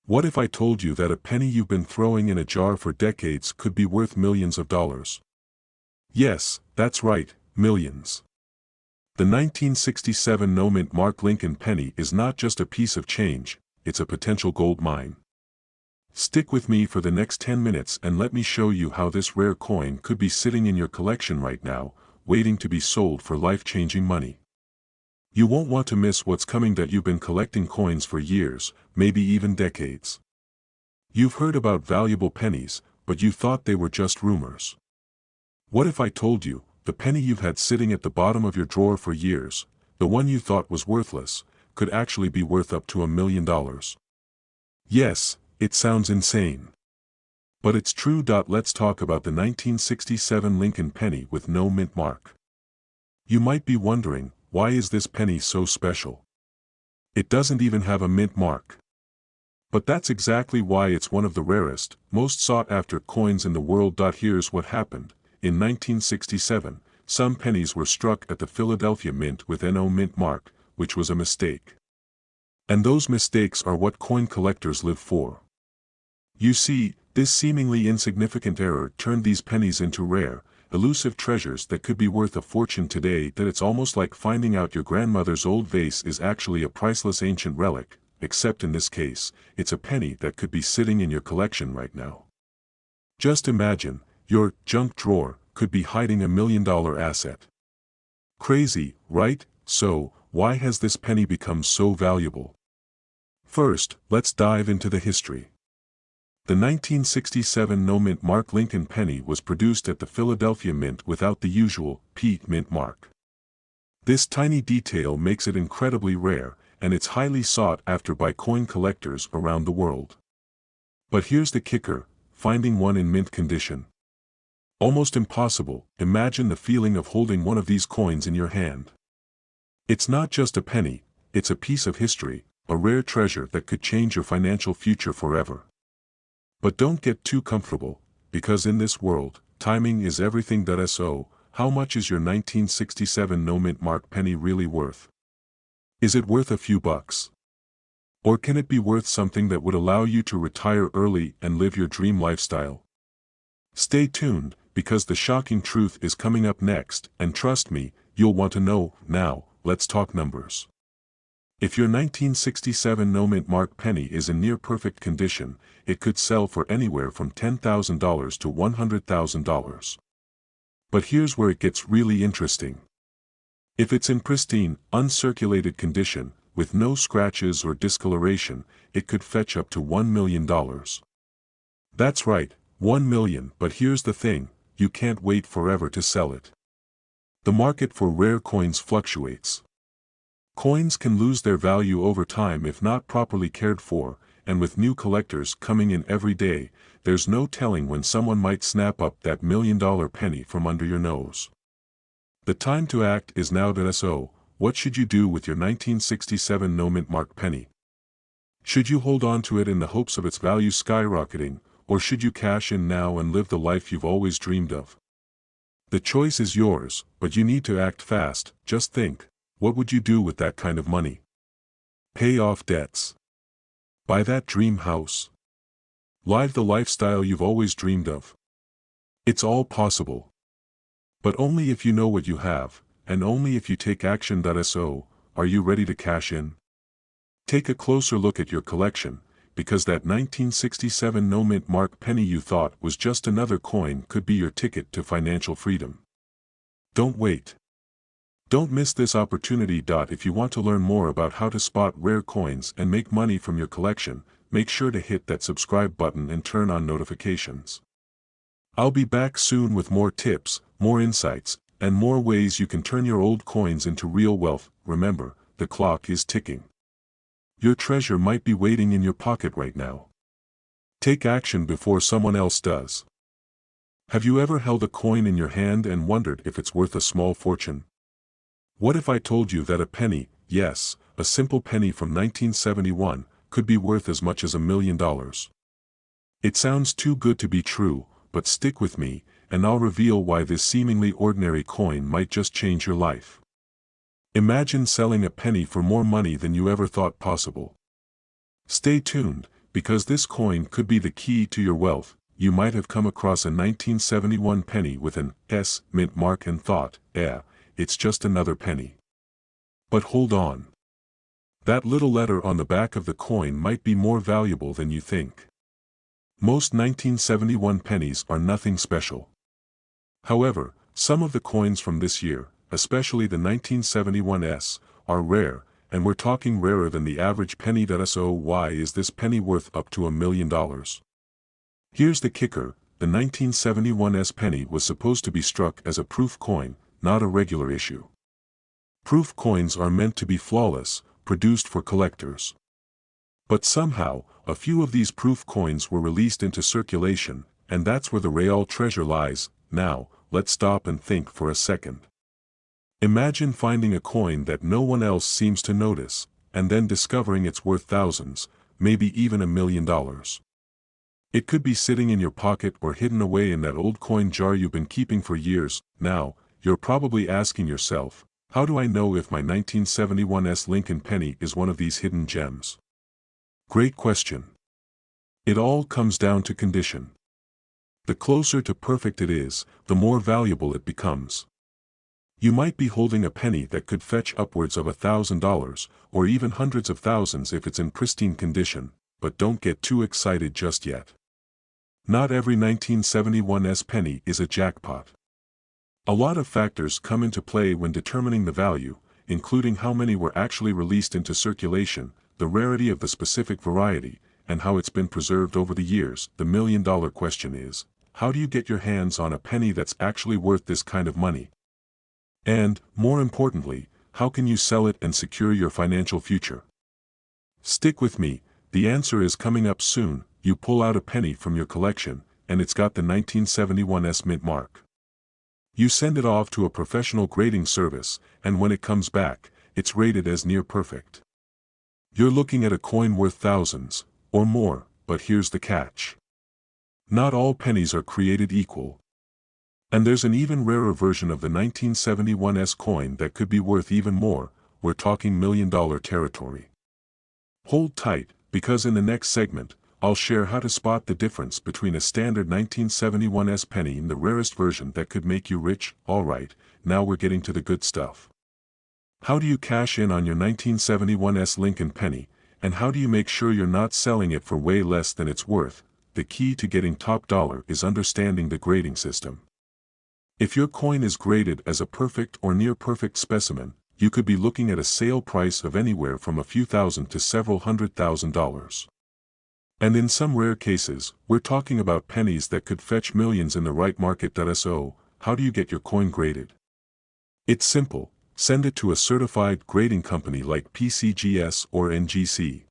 What if I told you that a penny you've been throwing in a jar for decades could be worth millions of dollars? Yes, that's right, millions. The 1967 no-mint Mark Lincoln penny is not just a piece of change, it's a potential gold mine. Stick with me for the next 10 minutes and let me show you how this rare coin could be sitting in your collection right now, waiting to be sold for life-changing money. You won't want to miss what's coming. That you've been collecting coins for years, maybe even decades. You've heard about valuable pennies, but you thought they were just rumors. What if I told you, the penny you've had sitting at the bottom of your drawer for years, the one you thought was worthless, could actually be worth up to $1 million? Yes, it sounds insane. But it's true. Let's talk about the 1967 Lincoln penny with no mint mark. You might be wondering, why is this penny so special? It doesn't even have a mint mark. But that's exactly why it's one of the rarest, most sought-after coins in the world. Here's what happened. In 1967, some pennies were struck at the Philadelphia Mint with no mint mark, which was a mistake. And those mistakes are what coin collectors live for. You see, this seemingly insignificant error turned these pennies into rare, elusive treasures that could be worth a fortune today. That it's almost like finding out your grandmother's old vase is actually a priceless ancient relic, except in this case, it's a penny that could be sitting in your collection right now. Just imagine, your junk drawer could be hiding $1 million asset. Crazy, right? So, why has this penny become so valuable? First, let's dive into the history. The 1967 no-mint Mark Lincoln penny was produced at the Philadelphia Mint without the usual P mint mark. This tiny detail makes it incredibly rare, and it's highly sought after by coin collectors around the world. But here's the kicker: finding one in mint condition. Almost impossible. Imagine the feeling of holding one of these coins in your hand. It's not just a penny, it's a piece of history, a rare treasure that could change your financial future forever. But don't get too comfortable, because in this world, timing is everything. So, how much is your 1967 no-mint mark penny really worth? Is it worth a few bucks? Or can it be worth something that would allow you to retire early and live your dream lifestyle? Stay tuned, because the shocking truth is coming up next, and trust me, you'll want to know. Now, let's talk numbers. If your 1967 no-mint mark penny is in near-perfect condition, it could sell for anywhere from $10,000 to $100,000. But here's where it gets really interesting. If it's in pristine, uncirculated condition, with no scratches or discoloration, it could fetch up to $1 million. That's right, $1 million. But here's the thing, you can't wait forever to sell it. The market for rare coins fluctuates. Coins can lose their value over time if not properly cared for, and with new collectors coming in every day, there's no telling when someone might snap up that $1 million penny from under your nose. The time to act is now. So, what should you do with your 1967 no-mint mark penny? Should you hold on to it in the hopes of its value skyrocketing, or should you cash in now and live the life you've always dreamed of? The choice is yours, but you need to act fast. Just think. What would you do with that kind of money? Pay off debts. Buy that dream house. Live the lifestyle you've always dreamed of. It's all possible. But only if you know what you have, and only if you take action. So, are you ready to cash in? Take a closer look at your collection, because that 1967 no-mint mark penny you thought was just another coin could be your ticket to financial freedom. Don't wait. Don't miss this opportunity. If you want to learn more about how to spot rare coins and make money from your collection, make sure to hit that subscribe button and turn on notifications. I'll be back soon with more tips, more insights, and more ways you can turn your old coins into real wealth. Remember, the clock is ticking. Your treasure might be waiting in your pocket right now. Take action before someone else does. Have you ever held a coin in your hand and wondered if it's worth a small fortune? What if I told you that a penny, yes, a simple penny from 1971, could be worth as much as $1 million? It sounds too good to be true, but stick with me, and I'll reveal why this seemingly ordinary coin might just change your life. Imagine selling a penny for more money than you ever thought possible. Stay tuned, because this coin could be the key to your wealth. You might have come across a 1971 penny with an S mint mark and thought, it's just another penny. But hold on. That little letter on the back of the coin might be more valuable than you think. Most 1971 pennies are nothing special. However, some of the coins from this year, especially the 1971s, are rare, and we're talking rarer than the average penny. So why is this penny worth up to $1 million? Here's the kicker: the 1971s penny was supposed to be struck as a proof coin, not a regular issue. Proof coins are meant to be flawless, produced for collectors. But somehow, a few of these proof coins were released into circulation, and that's where the real treasure lies. Now, let's stop and think for a second. Imagine finding a coin that no one else seems to notice, and then discovering it's worth thousands, maybe even $1 million. It could be sitting in your pocket or hidden away in that old coin jar you've been keeping for years. Now, you're probably asking yourself, how do I know if my 1971s Lincoln penny is one of these hidden gems? Great question. It all comes down to condition. The closer to perfect it is, the more valuable it becomes. You might be holding a penny that could fetch upwards of $1,000, or even hundreds of thousands if it's in pristine condition, but don't get too excited just yet. Not every 1971s penny is a jackpot. A lot of factors come into play when determining the value, including how many were actually released into circulation, the rarity of the specific variety, and how it's been preserved over the years. The million-dollar question is, how do you get your hands on a penny that's actually worth this kind of money? And, more importantly, how can you sell it and secure your financial future? Stick with me, the answer is coming up soon. You pull out a penny from your collection, and it's got the 1971s mint mark. You send it off to a professional grading service, and when it comes back, it's rated as near perfect. You're looking at a coin worth thousands, or more, but here's the catch. Not all pennies are created equal. And there's an even rarer version of the 1971s coin that could be worth even more. We're talking million-dollar territory. Hold tight, because in the next segment, I'll share how to spot the difference between a standard 1971s penny and the rarest version that could make you rich. Alright, now we're getting to the good stuff. How do you cash in on your 1971s Lincoln penny, and how do you make sure you're not selling it for way less than it's worth? The key to getting top dollar is understanding the grading system. If your coin is graded as a perfect or near perfect specimen, you could be looking at a sale price of anywhere from a few thousand to several $100,000. And in some rare cases, we're talking about pennies that could fetch millions in the right market. So, how do you get your coin graded? It's simple: send it to a certified grading company like PCGS or NGC.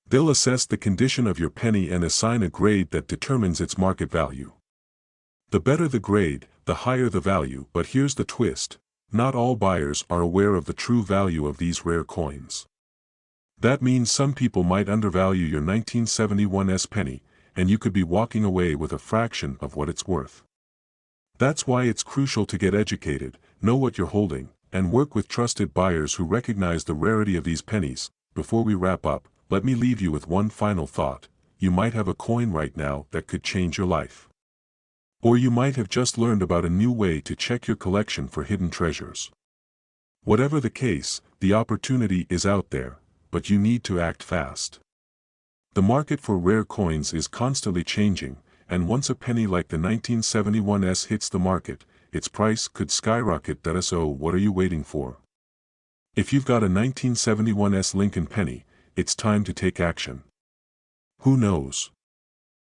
They'll assess the condition of your penny and assign a grade that determines its market value. The better the grade, the higher the value. But here's the twist: not all buyers are aware of the true value of these rare coins. That means some people might undervalue your 1971s penny, and you could be walking away with a fraction of what it's worth. That's why it's crucial to get educated, know what you're holding, and work with trusted buyers who recognize the rarity of these pennies. Before we wrap up, let me leave you with one final thought: you might have a coin right now that could change your life. Or you might have just learned about a new way to check your collection for hidden treasures. Whatever the case, the opportunity is out there, but you need to act fast. The market for rare coins is constantly changing, and once a penny like the 1971s hits the market, its price could skyrocket. So what are you waiting for? If you've got a 1971s Lincoln penny, it's time to take action. Who knows?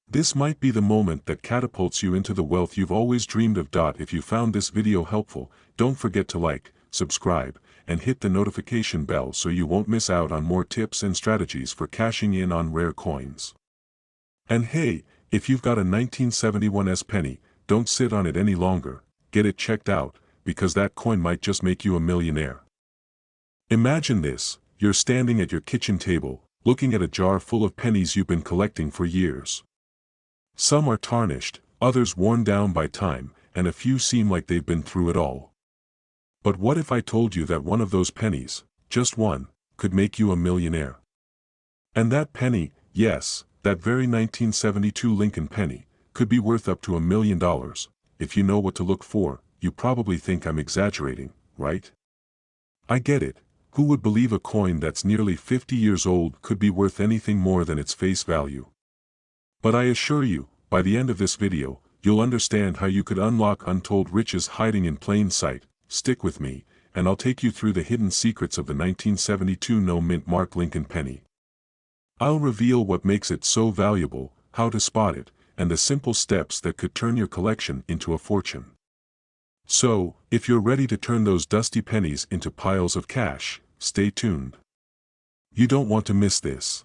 This might be the moment that catapults you into the wealth you've always dreamed of. If you found this video helpful, don't forget to like, subscribe, and hit the notification bell so you won't miss out on more tips and strategies for cashing in on rare coins. And hey, if you've got a 1971s penny, don't sit on it any longer, get it checked out, because that coin might just make you a millionaire. Imagine this: you're standing at your kitchen table, looking at a jar full of pennies you've been collecting for years. Some are tarnished, others worn down by time, and a few seem like they've been through it all. But what if I told you that one of those pennies, just one, could make you a millionaire? And that penny, Yes, that very 1972 Lincoln penny could be worth up to $1 million. If you know what to look for, you probably think I'm exaggerating, right? I get it. Who would believe a coin that's nearly 50 years old could be worth anything more than its face value? But I assure you, by the end of this video, you'll understand how you could unlock untold riches hiding in plain sight. Stick with me, and I'll take you through the hidden secrets of the 1972 no-mint mark Lincoln penny. I'll reveal what makes it so valuable, how to spot it, and the simple steps that could turn your collection into a fortune. So, if you're ready to turn those dusty pennies into piles of cash, stay tuned. You don't want to miss this.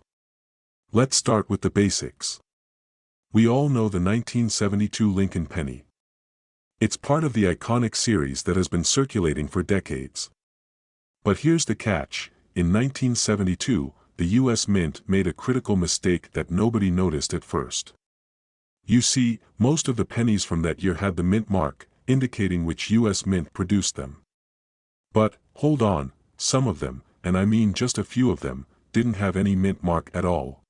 Let's start with the basics. We all know the 1972 Lincoln penny. It's part of the iconic series that has been circulating for decades. But here's the catch: in 1972, the US Mint made a critical mistake that nobody noticed at first. You see, most of the pennies from that year had the mint mark, indicating which US Mint produced them. But, hold on, some of them, and I mean just a few of them, didn't have any mint mark at all.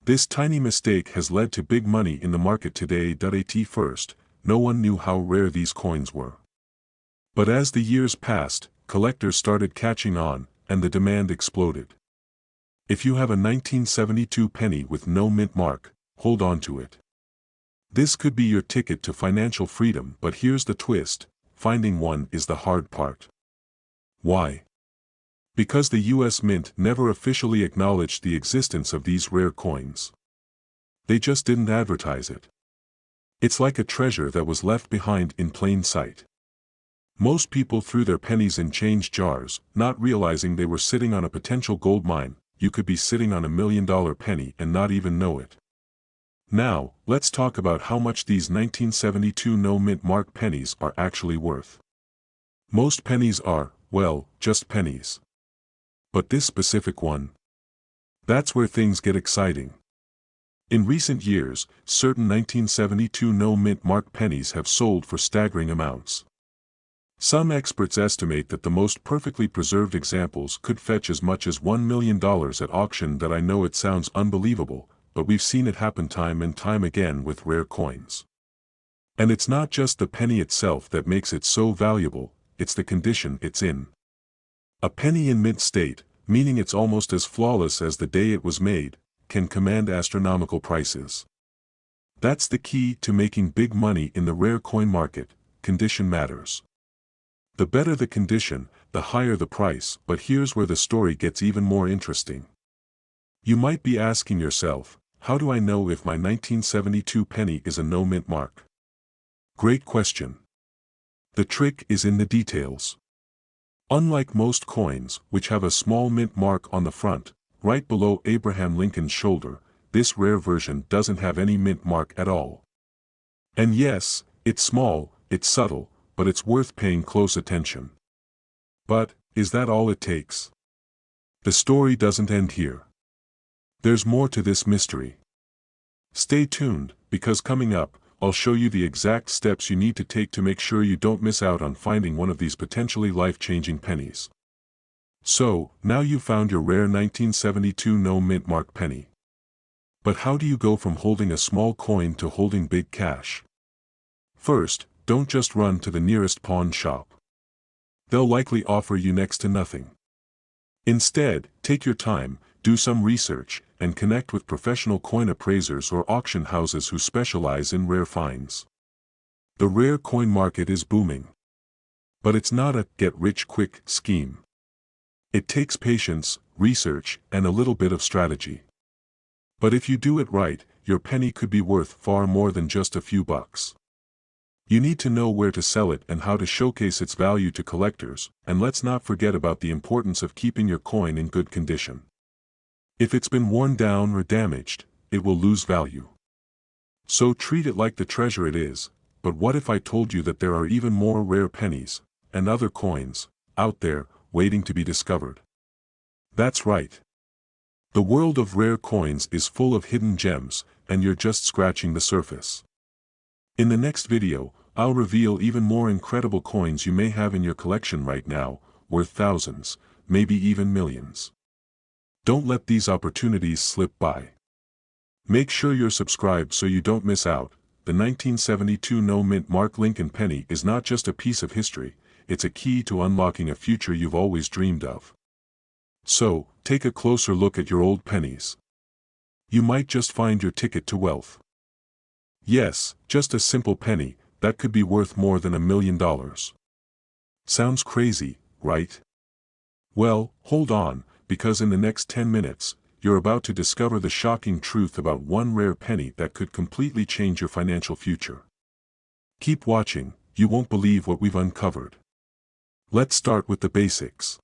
This tiny mistake has led to big money in the market today. At first, no one knew how rare these coins were. But as the years passed, collectors started catching on, and the demand exploded. If you have a 1972 penny with no mint mark, hold on to it. This could be your ticket to financial freedom, but here's the twist: finding one is the hard part. Why? Because the US Mint never officially acknowledged the existence of these rare coins. They just didn't advertise it. It's like a treasure that was left behind in plain sight. Most people threw their pennies in change jars, not realizing they were sitting on a potential gold mine. You could be sitting on $1 million penny and not even know it. Now, let's talk about how much these 1972 no-mint mark pennies are actually worth. Most pennies are, well, just pennies. But this specific one? That's where things get exciting. In recent years, certain 1972 no-mint mark pennies have sold for staggering amounts. Some experts estimate that the most perfectly preserved examples could fetch as much as $1 million at auction. That I know it sounds unbelievable, but we've seen it happen time and time again with rare coins. And it's not just the penny itself that makes it so valuable, it's the condition it's in. A penny in mint state, meaning it's almost as flawless as the day it was made, can command astronomical prices. That's the key to making big money in the rare coin market: condition matters. The better the condition, the higher the price. But here's where the story gets even more interesting. You might be asking yourself, how do I know if my 1972 penny is a no-mint mark? Great question. The trick is in the details. Unlike most coins, which have a small mint mark on the front, right below Abraham Lincoln's shoulder, this rare version doesn't have any mint mark at all. And yes, it's small, it's subtle, but it's worth paying close attention. But, is that all it takes? The story doesn't end here. There's more to this mystery. Stay tuned, because coming up, I'll show you the exact steps you need to take to make sure you don't miss out on finding one of these potentially life-changing pennies. So, now you've found your rare 1972 no-mint mark penny. But how do you go from holding a small coin to holding big cash? First, don't just run to the nearest pawn shop. They'll likely offer you next to nothing. Instead, take your time, do some research, and connect with professional coin appraisers or auction houses who specialize in rare finds. The rare coin market is booming. But it's not a get-rich-quick scheme. It takes patience, research, and a little bit of strategy. But if you do it right, your penny could be worth far more than just a few bucks. You need to know where to sell it and how to showcase its value to collectors, and let's not forget about the importance of keeping your coin in good condition. If it's been worn down or damaged, it will lose value. So treat it like the treasure it is. But what if I told you that there are even more rare pennies, and other coins, out there, waiting to be discovered? That's right. The world of rare coins is full of hidden gems, and you're just scratching the surface. In the next video, I'll reveal even more incredible coins you may have in your collection right now, worth thousands, maybe even millions. Don't let these opportunities slip by. Make sure you're subscribed so you don't miss out. The 1972 no-mint mark Lincoln penny is not just a piece of history, it's a key to unlocking a future you've always dreamed of. So, take a closer look at your old pennies. You might just find your ticket to wealth. Yes, just a simple penny, that could be worth more than $1 million. Sounds crazy, right? Well, hold on, because in the next 10 minutes, you're about to discover the shocking truth about one rare penny that could completely change your financial future. Keep watching, you won't believe what we've uncovered. Let's start with the basics.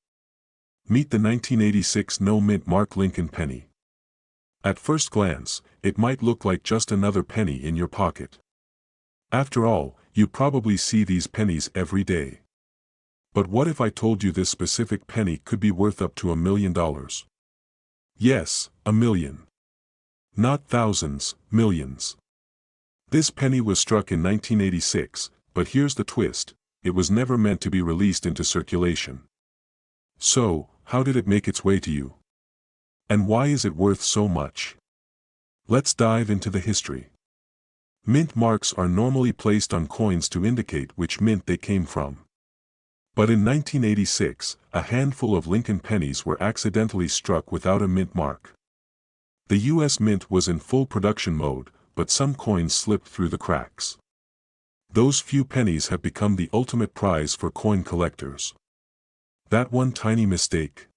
Meet the 1986 no-mint mark Lincoln penny. At first glance, it might look like just another penny in your pocket. After all, you probably see these pennies every day. But what if I told you this specific penny could be worth up to $1 million? Yes, $1 million. Not thousands, millions. This penny was struck in 1986, but here's the twist, it was never meant to be released into circulation. So, how did it make its way to you? And why is it worth so much? Let's dive into the history. Mint marks are normally placed on coins to indicate which mint they came from. But in 1986, a handful of Lincoln pennies were accidentally struck without a mint mark. The U.S. Mint was in full production mode, but some coins slipped through the cracks. Those few pennies have become the ultimate prize for coin collectors. That one tiny mistake.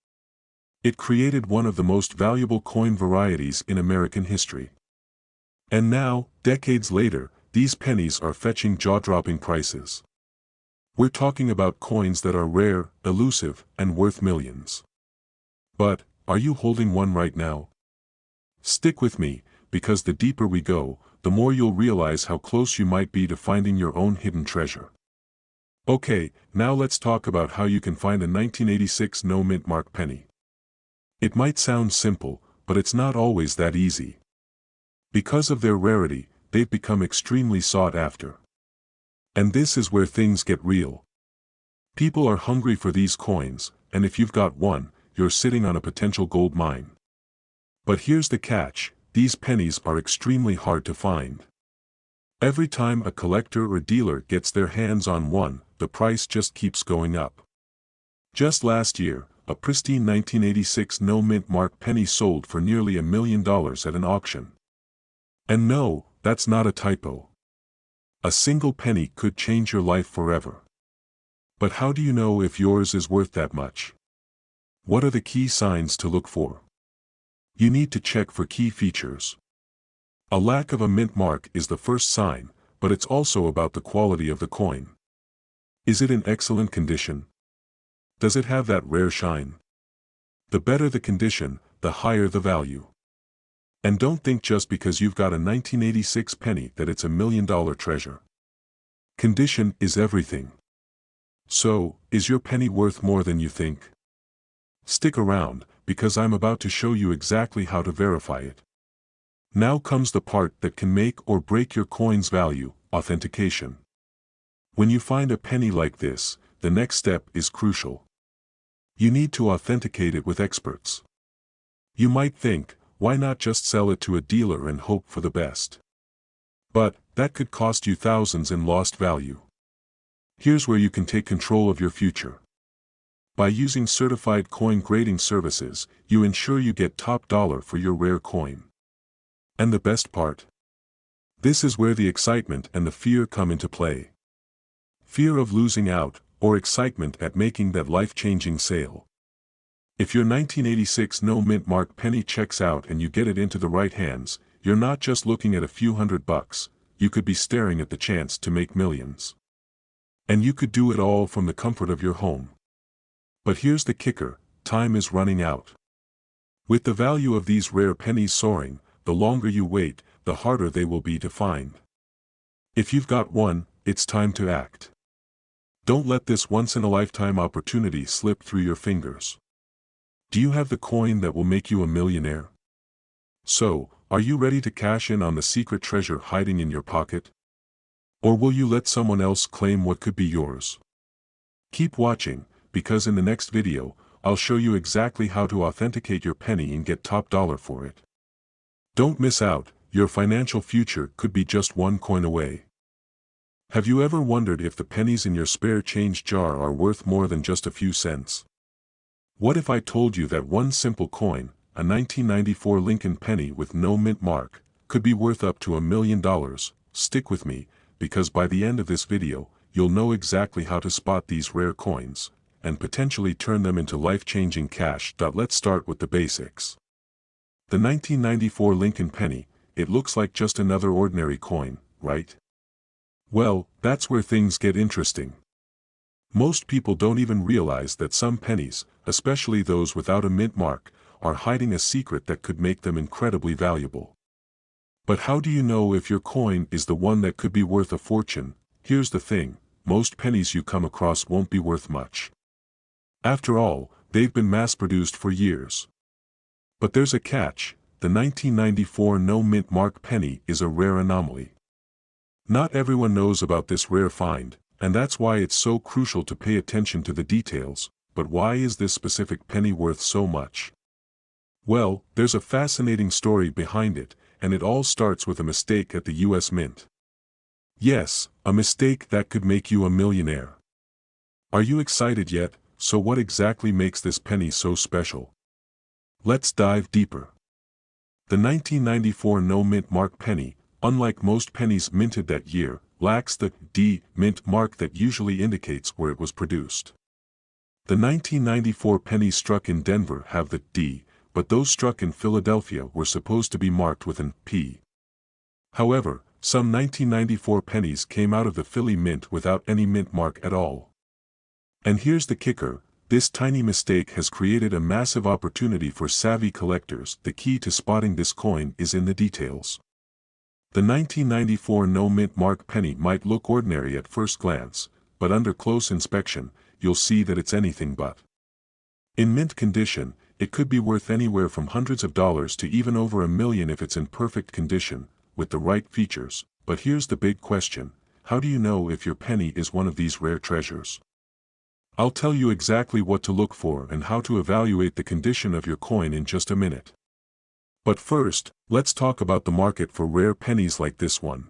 It created one of the most valuable coin varieties in American history. And now, decades later, these pennies are fetching jaw-dropping prices. We're talking about coins that are rare, elusive, and worth millions. But, are you holding one right now? Stick with me, because the deeper we go, the more you'll realize how close you might be to finding your own hidden treasure. Okay, now let's talk about how you can find a 1986 no-mint mark penny. It might sound simple, but it's not always that easy. Because of their rarity, they've become extremely sought after. And this is where things get real. People are hungry for these coins, and if you've got one, you're sitting on a potential gold mine. But here's the catch, these pennies are extremely hard to find. Every time a collector or dealer gets their hands on one, the price just keeps going up. Just last year, a pristine 1986 no-mint mark penny sold for nearly $1 million at an auction. And no, that's not a typo. A single penny could change your life forever. But how do you know if yours is worth that much? What are the key signs to look for? You need to check for key features. A lack of a mint mark is the first sign, but it's also about the quality of the coin. Is it in excellent condition? Does it have that rare shine? The better the condition, the higher the value. And don't think just because you've got a 1986 penny that it's $1 million treasure. Condition is everything. So, is your penny worth more than you think? Stick around, because I'm about to show you exactly how to verify it. Now comes the part that can make or break your coin's value, authentication. When you find a penny like this, the next step is crucial. You need to authenticate it with experts. You might think, why not just sell it to a dealer and hope for the best? But, that could cost you thousands in lost value. Here's where you can take control of your future. By using certified coin grading services, you ensure you get top dollar for your rare coin. And the best part? This is where the excitement and the fear come into play. Fear of losing out, or excitement at making that life-changing sale. If your 1986 no-mint mark penny checks out and you get it into the right hands, you're not just looking at a few $100, you could be staring at the chance to make millions. And you could do it all from the comfort of your home. But here's the kicker, time is running out. With the value of these rare pennies soaring, the longer you wait, the harder they will be to find. If you've got one, it's time to act. Don't let this once-in-a-lifetime opportunity slip through your fingers. Do you have the coin that will make you a millionaire? So, are you ready to cash in on the secret treasure hiding in your pocket? Or will you let someone else claim what could be yours? Keep watching, because in the next video, I'll show you exactly how to authenticate your penny and get top dollar for it. Don't miss out, your financial future could be just one coin away. Have you ever wondered if the pennies in your spare change jar are worth more than just a few cents? What if I told you that one simple coin, a 1994 Lincoln penny with no mint mark, could be worth up to $1 million? Stick with me, because by the end of this video, you'll know exactly how to spot these rare coins, and potentially turn them into life-changing cash. Let's start with the basics. The 1994 Lincoln penny, it looks like just another ordinary coin, right? Well, that's where things get interesting. Most people don't even realize that some pennies, especially those without a mint mark, are hiding a secret that could make them incredibly valuable. But how do you know if your coin is the one that could be worth a fortune? Here's the thing, most pennies you come across won't be worth much. After all, they've been mass-produced for years. But there's a catch, the 1994 no mint mark penny is a rare anomaly. Not everyone knows about this rare find, and that's why it's so crucial to pay attention to the details. But why is this specific penny worth so much? Well, there's a fascinating story behind it, and it all starts with a mistake at the US Mint. Yes, a mistake that could make you a millionaire. Are you excited yet? So what exactly makes this penny so special? Let's dive deeper. The 1994 no mint mark penny, unlike most pennies minted that year, lacks the D mint mark that usually indicates where it was produced. The 1994 pennies struck in Denver have the D, but those struck in Philadelphia were supposed to be marked with an P. However, some 1994 pennies came out of the Philly Mint without any mint mark at all. And here's the kicker, this tiny mistake has created a massive opportunity for savvy collectors. The key to spotting this coin is in the details. The 1994 no mint mark penny might look ordinary at first glance, but under close inspection, you'll see that it's anything but. In mint condition, it could be worth anywhere from hundreds of dollars to even over $1 million if it's in perfect condition, with the right features. But here's the big question, how do you know if your penny is one of these rare treasures? I'll tell you exactly what to look for and how to evaluate the condition of your coin in just a minute. But first, let's talk about the market for rare pennies like this one.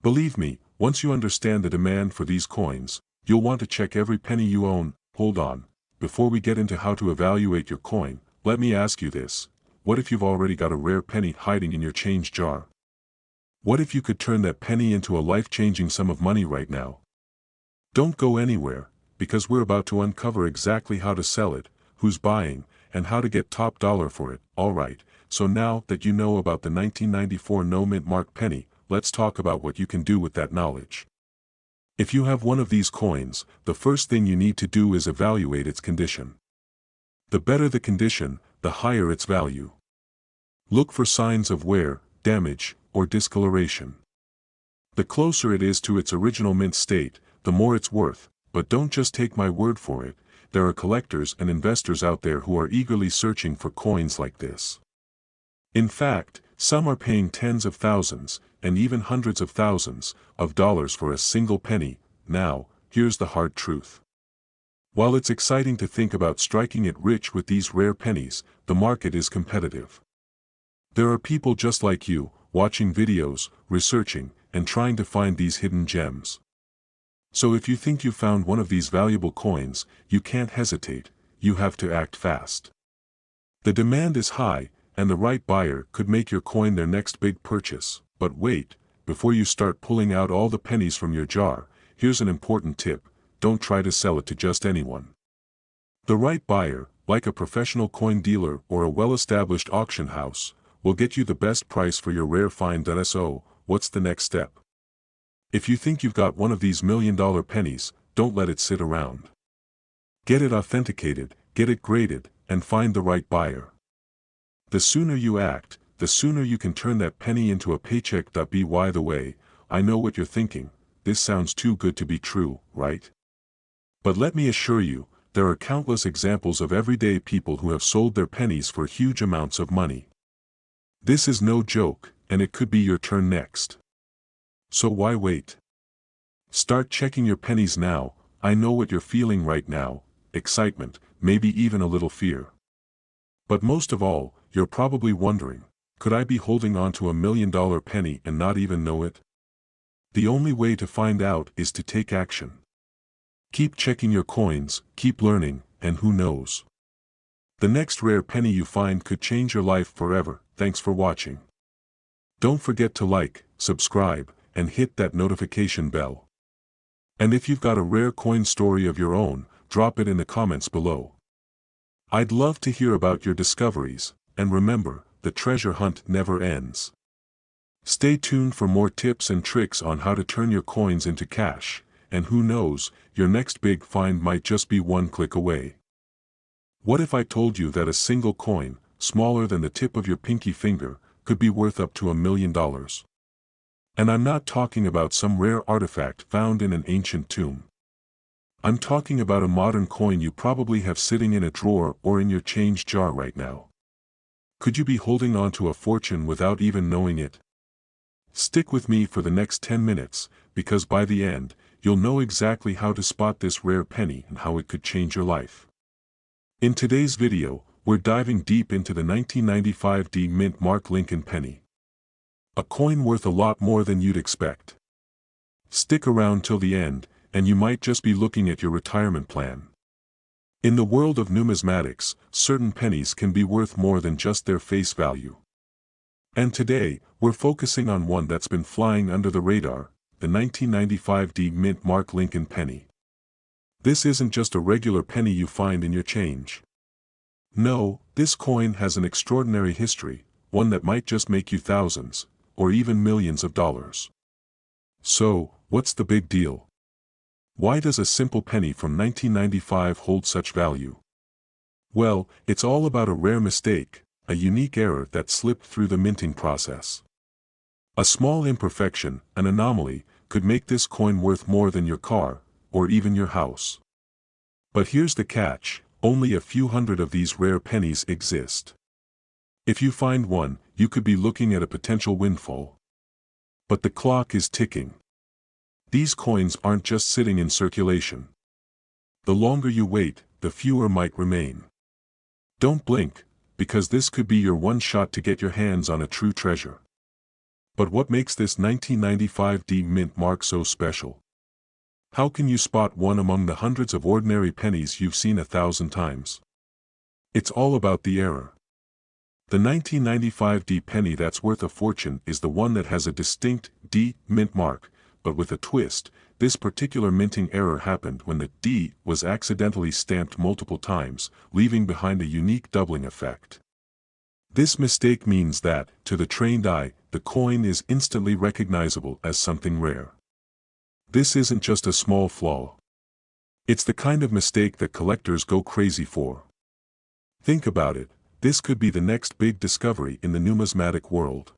Believe me, once you understand the demand for these coins, you'll want to check every penny you own. Hold on, before we get into how to evaluate your coin, let me ask you this, what if you've already got a rare penny hiding in your change jar? What if you could turn that penny into a life-changing sum of money right now? Don't go anywhere, because we're about to uncover exactly how to sell it, who's buying, and how to get top dollar for it. Alright, so now that you know about the 1994 no mint mark penny, let's talk about what you can do with that knowledge. If you have one of these coins, the first thing you need to do is evaluate its condition. The better the condition, the higher its value. Look for signs of wear, damage, or discoloration. The closer it is to its original mint state, the more it's worth, but don't just take my word for it, there are collectors and investors out there who are eagerly searching for coins like this. In fact, some are paying tens of thousands, and even hundreds of thousands, of dollars for a single penny. Now, here's the hard truth. While it's exciting to think about striking it rich with these rare pennies, the market is competitive. There are people just like you, watching videos, researching, and trying to find these hidden gems. So if you think you found one of these valuable coins, you can't hesitate, you have to act fast. The demand is high, and the right buyer could make your coin their next big purchase. But wait, before you start pulling out all the pennies from your jar, here's an important tip, don't try to sell it to just anyone. The right buyer, like a professional coin dealer or a well-established auction house, will get you the best price for your rare find. So, what's the next step? If you think you've got one of these million-dollar pennies, don't let it sit around. Get it authenticated, get it graded, and find the right buyer. The sooner you act, the sooner you can turn that penny into a paycheck. By the way, I know what you're thinking, this sounds too good to be true, right? But let me assure you, there are countless examples of everyday people who have sold their pennies for huge amounts of money. This is no joke, and it could be your turn next. So why wait? Start checking your pennies now. I know what you're feeling right now, excitement, maybe even a little fear. But most of all, you're probably wondering, Could I be holding on to $1 million penny and not even know it? The only way to find out is to take action. Keep checking your coins, keep learning, and who knows? The next rare penny you find could change your life forever. Thanks for watching. Don't forget to like, subscribe, and hit that notification bell. And if you've got a rare coin story of your own, drop it in the comments below. I'd love to hear about your discoveries, and remember, the treasure hunt never ends. Stay tuned for more tips and tricks on how to turn your coins into cash, and who knows, your next big find might just be one click away. What if I told you that a single coin, smaller than the tip of your pinky finger, could be worth up to $1 million? And I'm not talking about some rare artifact found in an ancient tomb. I'm talking about a modern coin you probably have sitting in a drawer or in your change jar right now. Could you be holding on to a fortune without even knowing it? Stick with me for the next 10 minutes, because by the end, you'll know exactly how to spot this rare penny and how it could change your life. In today's video, we're diving deep into the 1995 Mint Mark Lincoln penny. A coin worth a lot more than you'd expect. Stick around till the end, and you might just be looking at your retirement plan. In the world of numismatics, certain pennies can be worth more than just their face value. And today, we're focusing on one that's been flying under the radar, the 1995 Mint Mark Lincoln penny. This isn't just a regular penny you find in your change. No, this coin has an extraordinary history, one that might just make you thousands, or even millions of dollars. So, what's the big deal? Why does a simple penny from 1995 hold such value? Well, it's all about a rare mistake, a unique error that slipped through the minting process. A small imperfection, an anomaly, could make this coin worth more than your car, or even your house. But here's the catch, only a few hundred of these rare pennies exist. If you find one, you could be looking at a potential windfall. But the clock is ticking. These coins aren't just sitting in circulation. The longer you wait, the fewer might remain. Don't blink, because this could be your one shot to get your hands on a true treasure. But what makes this 1995 Mint Mark so special? How can you spot one among the hundreds of ordinary pennies you've seen 1,000 times? It's all about the error. The 1995 penny that's worth a fortune is the one that has a distinct D mint mark, but with a twist. This particular minting error happened when the D was accidentally stamped multiple times, leaving behind a unique doubling effect. This mistake means that, to the trained eye, the coin is instantly recognizable as something rare. This isn't just a small flaw. It's the kind of mistake that collectors go crazy for. Think about it, this could be the next big discovery in the numismatic world.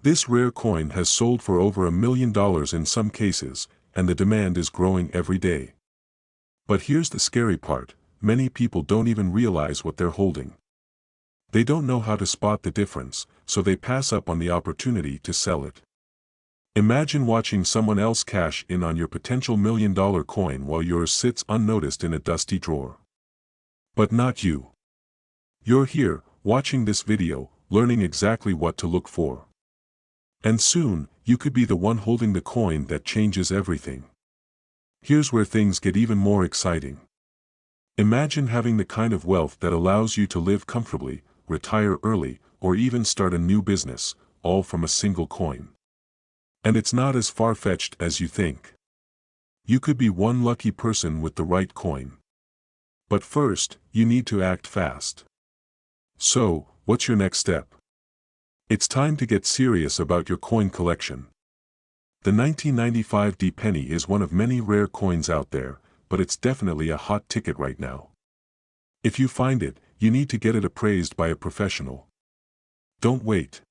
This rare coin has sold for over $1 million in some cases, and the demand is growing every day. But here's the scary part, many people don't even realize what they're holding. They don't know how to spot the difference, so they pass up on the opportunity to sell it. Imagine watching someone else cash in on your potential $1 million coin while yours sits unnoticed in a dusty drawer. But not you. You're here, watching this video, learning exactly what to look for. And soon, you could be the one holding the coin that changes everything. Here's where things get even more exciting. Imagine having the kind of wealth that allows you to live comfortably, retire early, or even start a new business, all from a single coin. And it's not as far-fetched as you think. You could be one lucky person with the right coin. But first, you need to act fast. So, what's your next step? It's time to get serious about your coin collection. The 1995 penny is one of many rare coins out there, but it's definitely a hot ticket right now. If you find it, you need to get it appraised by a professional. Don't wait.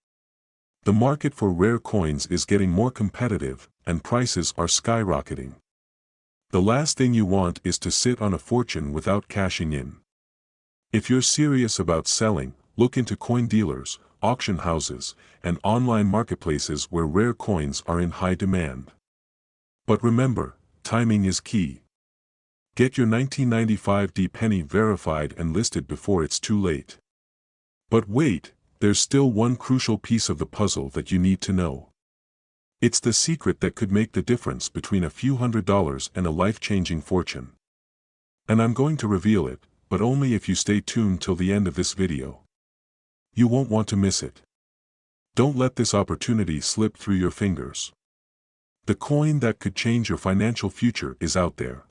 The market for rare coins is getting more competitive, and prices are skyrocketing. The last thing you want is to sit on a fortune without cashing in. If you're serious about selling, look into coin dealers, auction houses, and online marketplaces where rare coins are in high demand. But remember, timing is key. Get your 1995 penny verified and listed before it's too late. But wait, there's still one crucial piece of the puzzle that you need to know. It's the secret that could make the difference between a few $100s and a life-changing fortune. And I'm going to reveal it, but only if you stay tuned till the end of this video. You won't want to miss it. Don't let this opportunity slip through your fingers. The coin that could change your financial future is out there.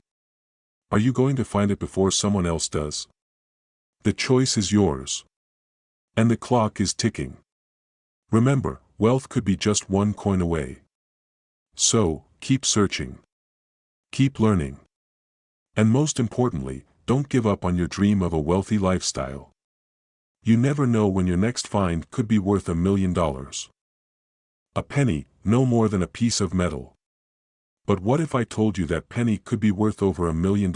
Are you going to find it before someone else does? The choice is yours. And the clock is ticking. Remember, wealth could be just one coin away. So, keep searching. Keep learning. And most importantly, don't give up on your dream of a wealthy lifestyle. You never know when your next find could be worth $1 million. A penny, no more than a piece of metal. But what if I told you that penny could be worth over $1 million?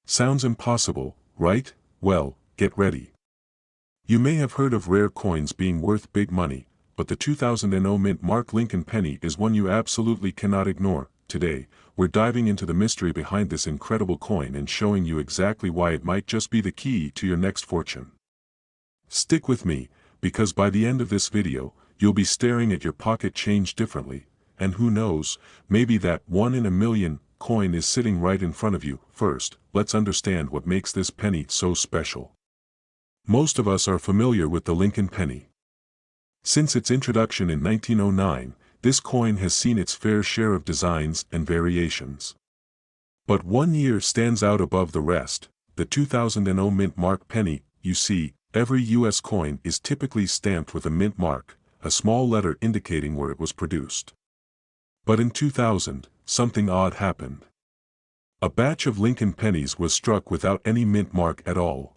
Sounds impossible, right? Well, get ready. You may have heard of rare coins being worth big money, but the 2000 mint Mark Lincoln penny is one you absolutely cannot ignore. Today, we're diving into the mystery behind this incredible coin and showing you exactly why it might just be the key to your next fortune. Stick with me, because by the end of this video, you'll be staring at your pocket change differently, and who knows, maybe that 1 in a million coin is sitting right in front of you. First, let's understand what makes this penny so special. Most of us are familiar with the Lincoln penny. Since its introduction in 1909, this coin has seen its fair share of designs and variations. But one year stands out above the rest, the 2000 mint Mark penny. You see, every US coin is typically stamped with a mint mark, a small letter indicating where it was produced. But in 2000, something odd happened. A batch of Lincoln pennies was struck without any mint mark at all.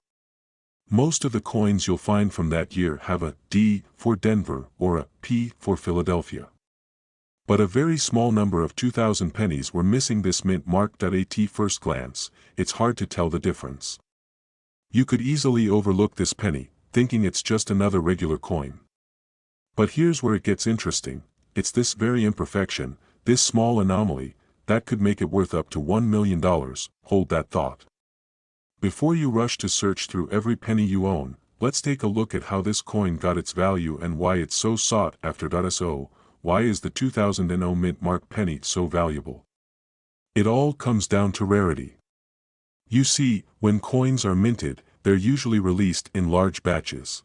Most of the coins you'll find from that year have a D for Denver or a P for Philadelphia. But a very small number of 2000 pennies were missing this mint mark. At first glance, it's hard to tell the difference. You could easily overlook this penny, thinking it's just another regular coin. But here's where it gets interesting. It's this very imperfection, this small anomaly, that could make it worth up to $1 million. Hold that thought. Before you rush to search through every penny you own, let's take a look at how this coin got its value and why it's so sought after. So, why is the 2000 mint Mark penny so valuable? It all comes down to rarity. You see, when coins are minted, they're usually released in large batches.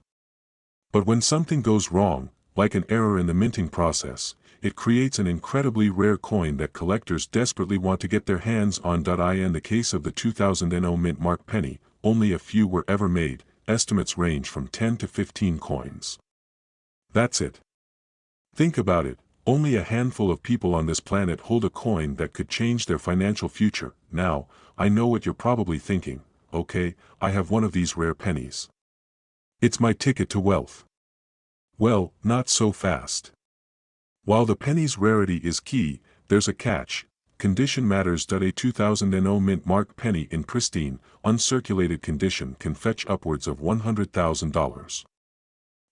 But when something goes wrong, like an error in the minting process, it creates an incredibly rare coin that collectors desperately want to get their hands on. In the case of the 2000 mint Mark penny, only a few were ever made. Estimates range from 10 to 15 coins. That's it. Think about it, only a handful of people on this planet hold a coin that could change their financial future. Now, I know what you're probably thinking. Okay, I have one of these rare pennies. It's my ticket to wealth. Well, not so fast. While the penny's rarity is key, there's a catch. Condition matters. A 2000 mint Mark penny in pristine, uncirculated condition can fetch upwards of $100,000.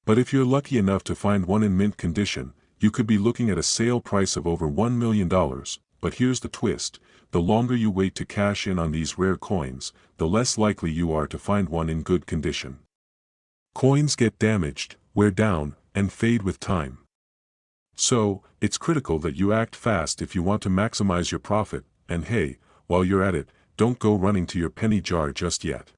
But if you're lucky enough to find one in mint condition, you could be looking at a sale price of over $1 million. But here's the twist: the longer you wait to cash in on these rare coins, the less likely you are to find one in good condition. Coins get damaged, wear down, and fade with time. So, it's critical that you act fast if you want to maximize your profit. And hey, while you're at it, don't go running to your penny jar just yet.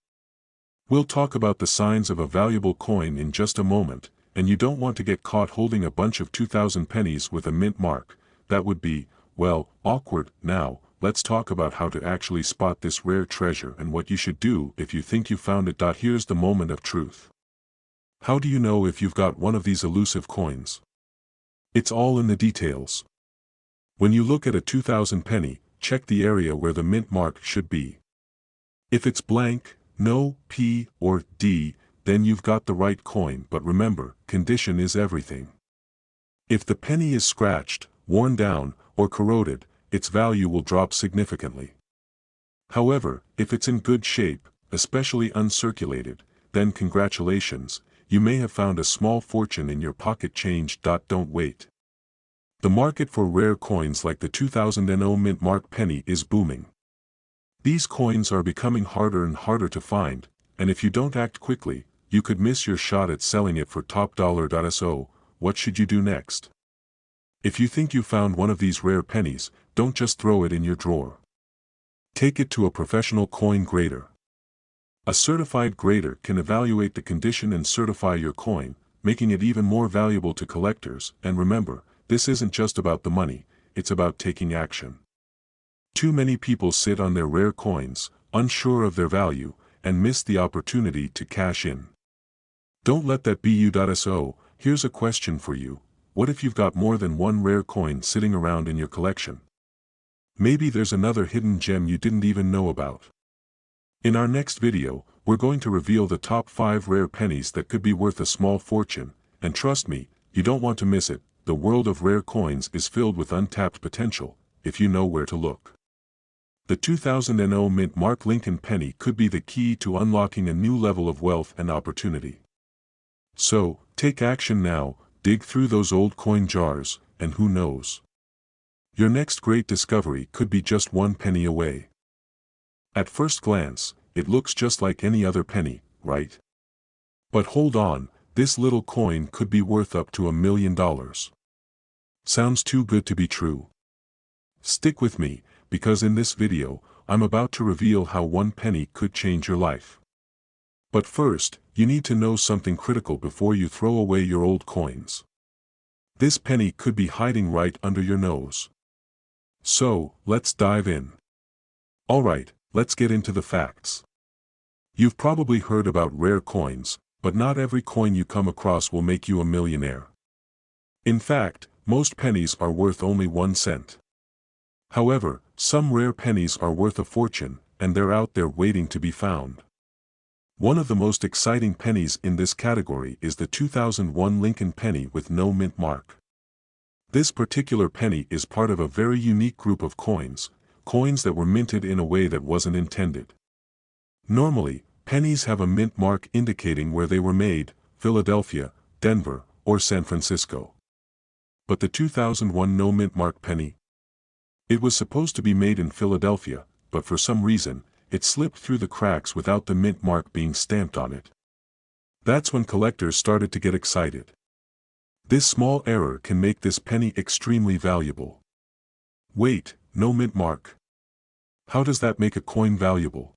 We'll talk about the signs of a valuable coin in just a moment, and you don't want to get caught holding a bunch of 2000 pennies with a mint mark. That would be, well, awkward. Now, let's talk about how to actually spot this rare treasure and what you should do if you think you found it. Here's the moment of truth. How do you know if you've got one of these elusive coins? It's all in the details. When you look at a 2000 penny, check the area where the mint mark should be. If it's blank, no P or D, then you've got the right coin. But remember, condition is everything. If the penny is scratched, worn down, or corroded, its value will drop significantly. However, if it's in good shape, especially uncirculated, then congratulations, you may have found a small fortune in your pocket change. Don't wait. The market for rare coins like the 2000 mint Mark penny is booming. These coins are becoming harder and harder to find, and if you don't act quickly, you could miss your shot at selling it for top dollar. So, what should you do next? If you think you found one of these rare pennies, don't just throw it in your drawer. Take it to a professional coin grader. A certified grader can evaluate the condition and certify your coin, making it even more valuable to collectors. And remember, this isn't just about the money, it's about taking action. Too many people sit on their rare coins, unsure of their value, and miss the opportunity to cash in. Don't let that be you. So, here's a question for you. What if you've got more than one rare coin sitting around in your collection? Maybe there's another hidden gem you didn't even know about. In our next video, we're going to reveal the top 5 rare pennies that could be worth a small fortune, and trust me, you don't want to miss it. The world of rare coins is filled with untapped potential, if you know where to look. The 2000 mint mark Lincoln penny could be the key to unlocking a new level of wealth and opportunity. So, take action now, dig through those old coin jars, and who knows? Your next great discovery could be just one penny away. At first glance, it looks just like any other penny, right? But hold on, this little coin could be worth up to $1 million. Sounds too good to be true. Stick with me, because in this video, I'm about to reveal how one penny could change your life. But first, you need to know something critical before you throw away your old coins. This penny could be hiding right under your nose. So, let's dive in. Alright, let's get into the facts. You've probably heard about rare coins, but not every coin you come across will make you a millionaire. In fact, most pennies are worth only 1 cent. However, some rare pennies are worth a fortune, and they're out there waiting to be found. One of the most exciting pennies in this category is the 2001 Lincoln penny with no mint mark. This particular penny is part of a very unique group of coins that were minted in a way that wasn't intended. Normally, pennies have a mint mark indicating where they were made, Philadelphia, Denver, or San Francisco. But the 2001 no mint mark penny? It was supposed to be made in Philadelphia, but for some reason, it slipped through the cracks without the mint mark being stamped on it. That's when collectors started to get excited. This small error can make this penny extremely valuable. Wait, no mint mark? How does that make a coin valuable?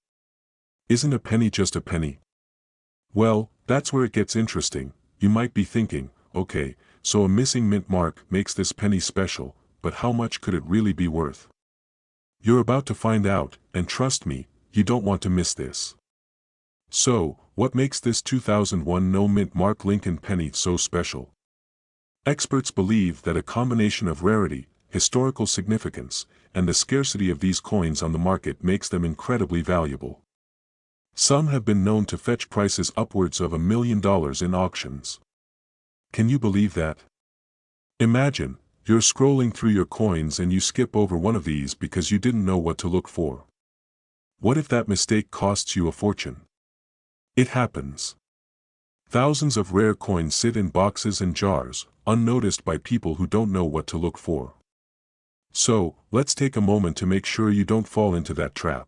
Isn't a penny just a penny? Well, that's where it gets interesting. You might be thinking, okay, so a missing mint mark makes this penny special, but how much could it really be worth? You're about to find out, and trust me, you don't want to miss this. So, what makes this 2001 no mint mark Lincoln penny so special? Experts believe that a combination of rarity, historical significance, and the scarcity of these coins on the market makes them incredibly valuable. Some have been known to fetch prices upwards of $1 million in auctions. Can you believe that? Imagine, you're scrolling through your coins and you skip over one of these because you didn't know what to look for. What if that mistake costs you a fortune? It happens. Thousands of rare coins sit in boxes and jars, unnoticed by people who don't know what to look for. So, let's take a moment to make sure you don't fall into that trap.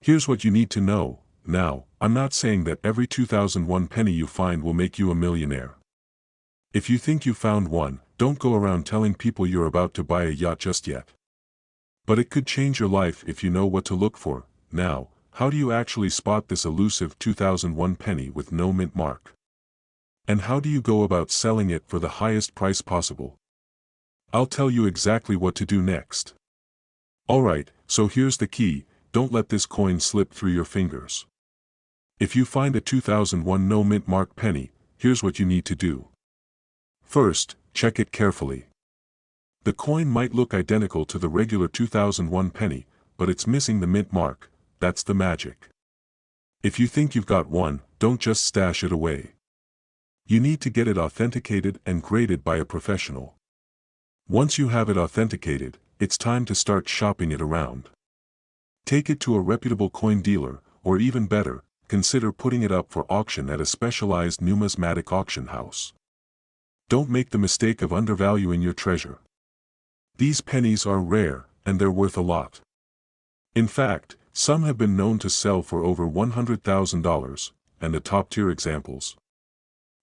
Here's what you need to know. Now, I'm not saying that every 2001 penny you find will make you a millionaire. If you think you found one, don't go around telling people you're about to buy a yacht just yet. But it could change your life if you know what to look for. Now, how do you actually spot this elusive 2001 penny with no mint mark? And how do you go about selling it for the highest price possible? I'll tell you exactly what to do next. Alright, so here's the key, don't let this coin slip through your fingers. If you find a 2001 no mint mark penny, here's what you need to do. First, check it carefully. The coin might look identical to the regular 2001 penny, but it's missing the mint mark. That's the magic. If you think you've got one, don't just stash it away. You need to get it authenticated and graded by a professional. Once you have it authenticated, it's time to start shopping it around. Take it to a reputable coin dealer, or even better, consider putting it up for auction at a specialized numismatic auction house. Don't make the mistake of undervaluing your treasure. These pennies are rare, and they're worth a lot. In fact, some have been known to sell for over $100,000, and the top-tier examples.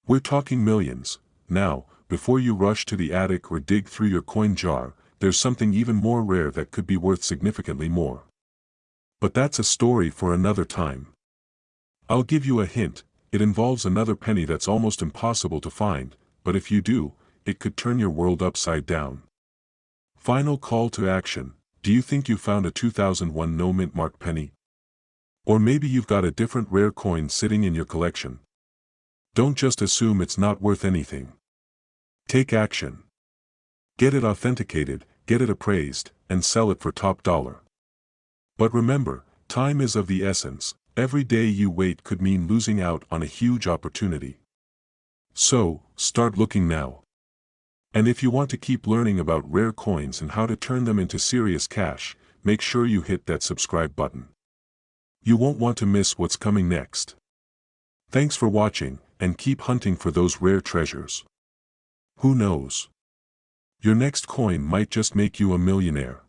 We're talking millions. Now, before you rush to the attic or dig through your coin jar, there's something even more rare that could be worth significantly more. But that's a story for another time. I'll give you a hint. It involves another penny that's almost impossible to find, but if you do, it could turn your world upside down. Final call to action. Do you think you found a 2001 no mint mark penny? Or maybe you've got a different rare coin sitting in your collection. Don't just assume it's not worth anything. Take action. Get it authenticated, get it appraised, and sell it for top dollar. But remember, time is of the essence. Every day you wait could mean losing out on a huge opportunity. So, start looking now. And if you want to keep learning about rare coins and how to turn them into serious cash, make sure you hit that subscribe button. You won't want to miss what's coming next. Thanks for watching, and keep hunting for those rare treasures. Who knows? Your next coin might just make you a millionaire.